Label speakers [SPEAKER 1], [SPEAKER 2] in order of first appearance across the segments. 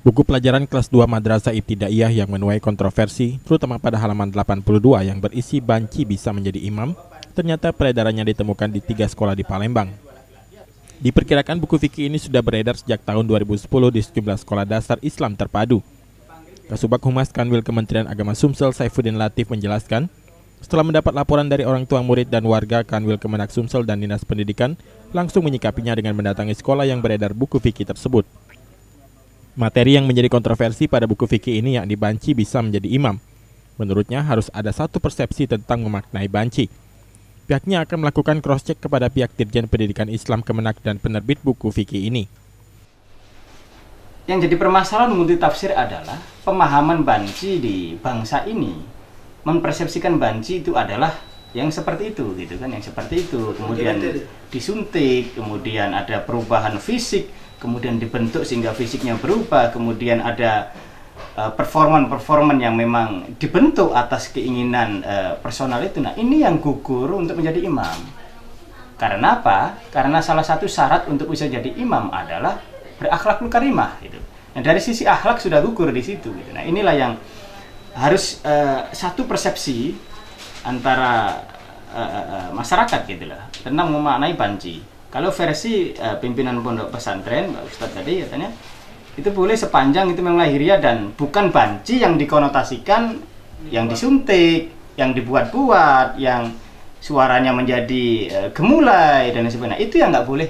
[SPEAKER 1] Buku pelajaran kelas 2 Madrasah Ibtidaiyah yang menuai kontroversi, terutama pada halaman 82 yang berisi banci bisa menjadi imam, ternyata peredarannya ditemukan di 3 sekolah di Palembang. Diperkirakan buku fikih ini sudah beredar sejak tahun 2010 di sejumlah sekolah dasar Islam terpadu. Kasubag Humas Kanwil Kementerian Agama Sumsel Saifuddin Latif menjelaskan, setelah mendapat laporan dari orang tua murid dan warga, Kanwil Kemenak Sumsel dan Dinas Pendidikan langsung menyikapinya dengan mendatangi sekolah yang beredar buku fikih tersebut. Materi yang menjadi kontroversi pada buku fikih ini yakni banci bisa menjadi imam. Menurutnya harus ada satu persepsi tentang memaknai banci. Pihaknya akan melakukan cross-check kepada pihak Dirjen Pendidikan Islam Kemenak dan penerbit buku fikih ini.
[SPEAKER 2] Yang jadi permasalahan multitafsir adalah pemahaman banci di bangsa ini mempersepsikan banci itu adalah yang seperti itu, gitu kan, yang seperti itu. Kemudian disuntik, kemudian ada perubahan fisik, kemudian dibentuk sehingga fisiknya berubah, kemudian ada performan yang memang dibentuk atas keinginan personal itu. Nah, ini yang gugur untuk menjadi imam. Karena apa? Karena salah satu syarat untuk bisa jadi imam adalah berakhlakul karimah, gitu. Nah, dari sisi akhlak sudah gugur di situ, gitu. Nah, inilah yang harus satu persepsi antara masyarakat, gitulah, tentang memaknai banci. Kalau versi pimpinan pondok pesantren, Pak Ustadz tadi katanya itu boleh sepanjang itu memang lahiriah dan bukan banci yang dikonotasikan, yang disuntik, yang dibuat-buat, yang suaranya menjadi gemulai dan sebagainya. Itu yang nggak boleh.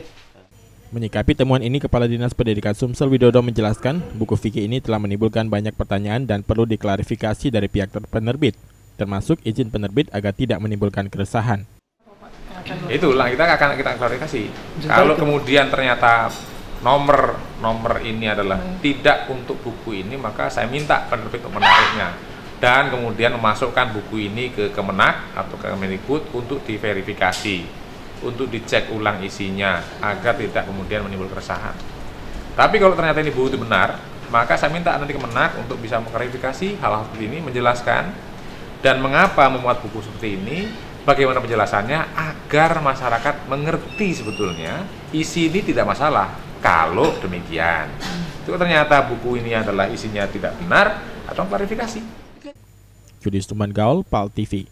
[SPEAKER 1] Menyikapi temuan ini, Kepala Dinas Pendidikan Sumsel Widodo menjelaskan, buku fikih ini telah menimbulkan banyak pertanyaan dan perlu diklarifikasi dari pihak penerbit, termasuk izin penerbit agar tidak menimbulkan keresahan.
[SPEAKER 3] Itulah kita akan klarifikasi. Kalau kemudian ternyata nomor ini adalah tidak untuk buku ini, maka saya minta penerbit untuk menariknya dan kemudian memasukkan buku ini ke Kemenak atau ke Kemendikbud untuk diverifikasi, untuk dicek ulang isinya agar tidak kemudian menimbulkan keresahan. Tapi kalau ternyata ini buku itu benar, maka saya minta nanti Kemenak untuk bisa mengklarifikasi hal-hal seperti ini, menjelaskan dan mengapa memuat buku seperti ini, bagaimana penjelasannya agar masyarakat mengerti sebetulnya isi ini tidak masalah. Kalau demikian, itu ternyata buku ini adalah isinya tidak benar, atau klarifikasi.
[SPEAKER 1] Judis Tuman Gaul, PAL TV.